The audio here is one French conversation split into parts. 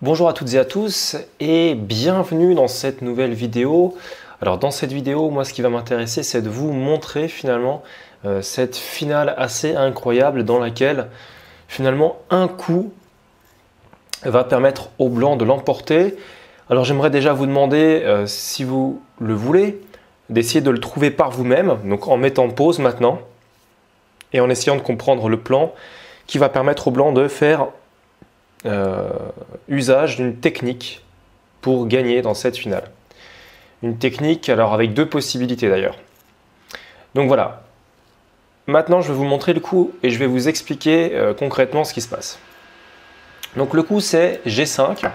Bonjour à toutes et à tous et bienvenue dans cette nouvelle vidéo. Alors dans cette vidéo, moi ce qui va m'intéresser c'est de vous montrer finalement cette finale assez incroyable dans laquelle finalement un coup va permettre au blanc de l'emporter. Alors j'aimerais déjà vous demander si vous le voulez d'essayer de le trouver par vous-même, donc en mettant pause maintenant et en essayant de comprendre le plan qui va permettre au blanc de faire usage d'une technique pour gagner dans cette finale. Une technique alors avec deux possibilités d'ailleurs. Donc voilà. Maintenant je vais vous montrer le coup et je vais vous expliquer concrètement ce qui se passe. Donc le coup c'est G5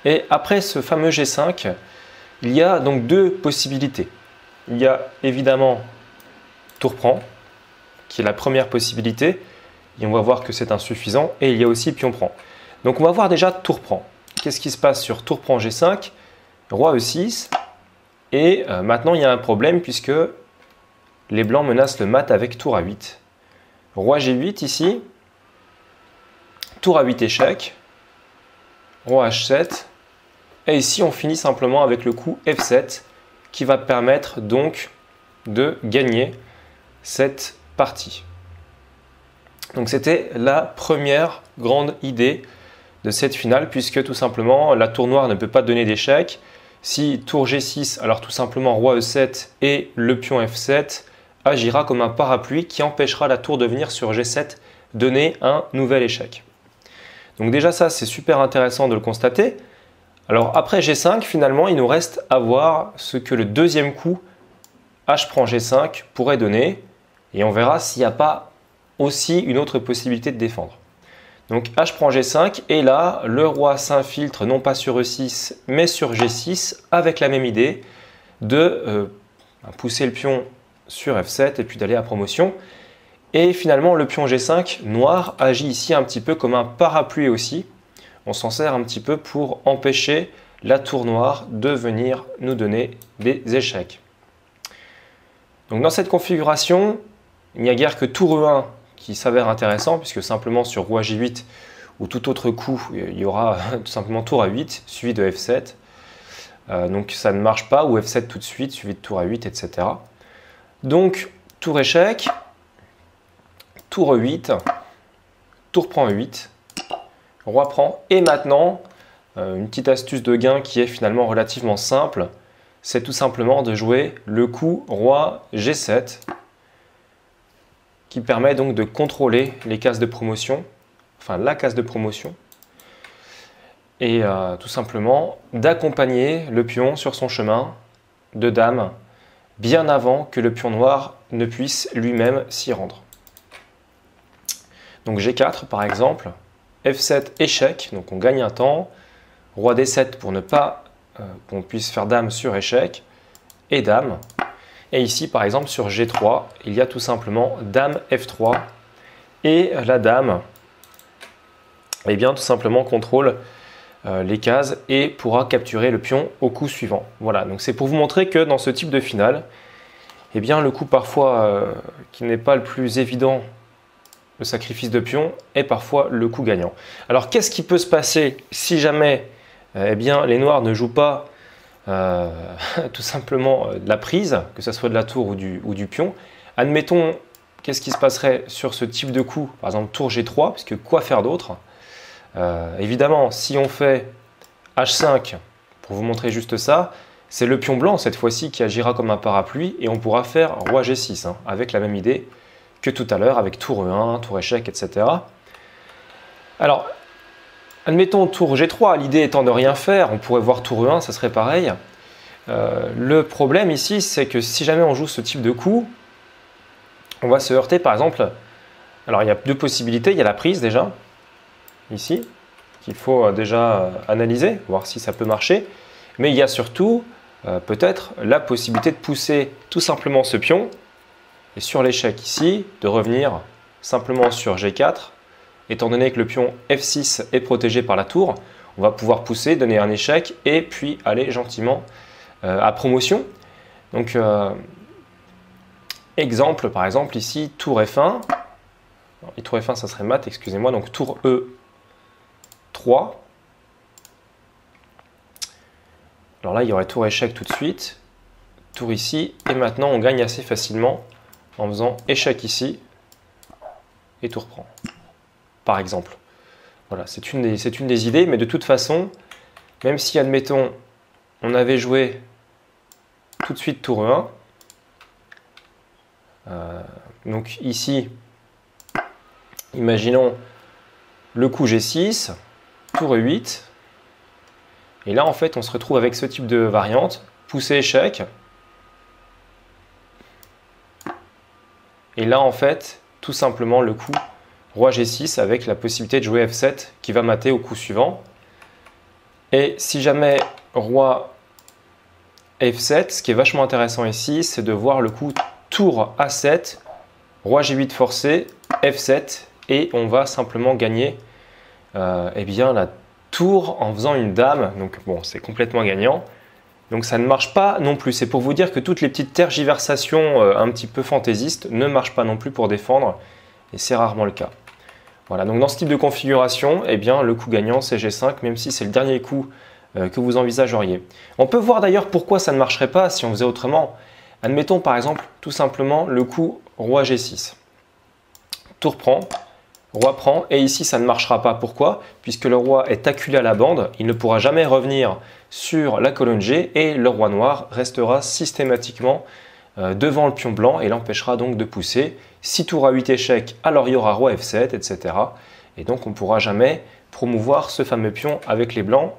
et après ce fameux G5 il y a donc deux possibilités. Il y a évidemment tour prend qui est la première possibilité. Et on va voir que c'est insuffisant. Et il y a aussi pion prend. Donc on va voir déjà tour prend. Qu'est-ce qui se passe sur tour prend G5, roi E6. Et maintenant il y a un problème puisque les blancs menacent le mat avec tour A8. Roi G8 ici. Tour A8 échec. Roi H7. Et ici on finit simplement avec le coup F7 qui va permettre donc de gagner cette partie. Donc c'était la première grande idée de cette finale puisque tout simplement la tour noire ne peut pas donner d'échec. Si tour G6, alors tout simplement roi E7 et le pion F7 agira comme un parapluie qui empêchera la tour de venir sur G7 donner un nouvel échec. Donc déjà ça c'est super intéressant de le constater. Alors après G5 finalement il nous reste à voir ce que le deuxième coup H prend G5 pourrait donner et on verra s'il n'y a pas aussi une autre possibilité de défendre. Donc H prend G5 et là le roi s'infiltre non pas sur E6 mais sur G6 avec la même idée de pousser le pion sur F7 et puis d'aller à promotion. Et finalement le pion G5 noir agit ici un petit peu comme un parapluie aussi. On s'en sert un petit peu pour empêcher la tour noire de venir nous donner des échecs. Donc dans cette configuration, il n'y a guère que tour E1 qui s'avère intéressant puisque simplement sur roi G8 ou tout autre coup il y aura tout simplement tour A8 suivi de F7 donc ça ne marche pas ou F7 tout de suite suivi de tour A8 etc. Donc tour échec, tour E8, tour prend E8, roi prend et maintenant une petite astuce de gain qui est finalement relativement simple, c'est tout simplement de jouer le coup roi G7 qui permet donc de contrôler les cases de promotion, enfin la case de promotion, et tout simplement d'accompagner le pion sur son chemin de dame bien avant que le pion noir ne puisse lui-même s'y rendre. Donc G4 par exemple, F7 échec, donc on gagne un temps, roi D7 pour ne pas qu'on puisse faire dame sur échec, et dame. Et ici, par exemple, sur G3, il y a tout simplement dame F3 et la dame, eh bien, tout simplement contrôle les cases et pourra capturer le pion au coup suivant. Voilà, donc c'est pour vous montrer que dans ce type de finale, eh bien, le coup parfois qui n'est pas le plus évident, le sacrifice de pion, est parfois le coup gagnant. Alors, qu'est-ce qui peut se passer si jamais eh bien, les noirs ne jouent pas tout simplement de la prise, que ce soit de la tour ou du pion. Admettons, qu'est-ce qui se passerait sur ce type de coup, par exemple tour G3, puisque quoi faire d'autre évidemment, si on fait H5, pour vous montrer juste ça, c'est le pion blanc cette fois-ci qui agira comme un parapluie et on pourra faire roi G6, avec la même idée que tout à l'heure, avec tour E1, tour échec, etc. Alors, admettons tour G3, l'idée étant de rien faire, on pourrait voir tour E1, ça serait pareil. Le problème ici, c'est que si jamais on joue ce type de coup, on va se heurter par exemple, alors il y a deux possibilités, il y a la prise déjà, ici, qu'il faut déjà analyser, voir si ça peut marcher, mais il y a surtout peut-être la possibilité de pousser tout simplement ce pion, et sur l'échec ici, de revenir simplement sur G4, étant donné que le pion F6 est protégé par la tour, on va pouvoir pousser, donner un échec et puis aller gentiment à promotion. Donc, exemple, par exemple, ici, tour F1. Et tour F1, ça serait mat, excusez-moi. Donc, tour E3. Alors là, il y aurait tour échec tout de suite, tour ici, et maintenant on gagne assez facilement en faisant échec ici et tour prend, par exemple. Voilà, c'est une des idées, mais de toute façon, même si, admettons, on avait joué tout de suite tour E1, donc ici, imaginons le coup G6, tour E8, et là en fait on se retrouve avec ce type de variante, poussé échec, et là en fait tout simplement le coup roi G6 avec la possibilité de jouer F7 qui va mater au coup suivant. Et si jamais roi F7, ce qui est vachement intéressant ici, c'est de voir le coup tour A7, roi G8 forcé, F7, et on va simplement gagner eh bien, la tour en faisant une dame. Donc bon, c'est complètement gagnant. Donc ça ne marche pas non plus. C'est pour vous dire que toutes les petites tergiversations un petit peu fantaisistes ne marchent pas non plus pour défendre, et c'est rarement le cas. Voilà, donc dans ce type de configuration, eh bien, le coup gagnant c'est G5, même si c'est le dernier coup que vous envisageriez. On peut voir d'ailleurs pourquoi ça ne marcherait pas si on faisait autrement. Admettons par exemple tout simplement le coup roi G6. Tour prend, roi prend, et ici ça ne marchera pas. Pourquoi? Puisque le roi est acculé à la bande, il ne pourra jamais revenir sur la colonne G, et le roi noir restera systématiquement devant le pion blanc et l'empêchera donc de pousser. Si tour A8 échec, alors il y aura roi F7, etc. Et donc on ne pourra jamais promouvoir ce fameux pion avec les blancs.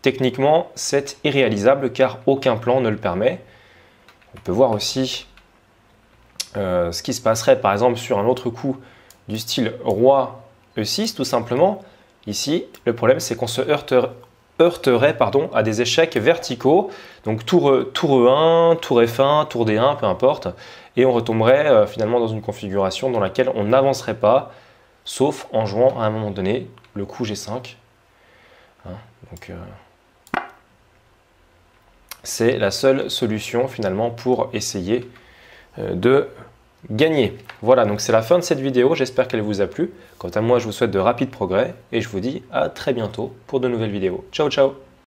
Techniquement, c'est irréalisable car aucun plan ne le permet. On peut voir aussi ce qui se passerait par exemple sur un autre coup du style roi E6 tout simplement. Ici, le problème c'est qu'on se heurterait à des échecs verticaux. Donc tour E1, tour F1, tour D1, peu importe. Et on retomberait finalement dans une configuration dans laquelle on n'avancerait pas, sauf en jouant à un moment donné le coup G5. Donc c'est la seule solution finalement pour essayer de gagner. Voilà, donc c'est la fin de cette vidéo, j'espère qu'elle vous a plu. Quant à moi, je vous souhaite de rapides progrès et je vous dis à très bientôt pour de nouvelles vidéos. Ciao, ciao!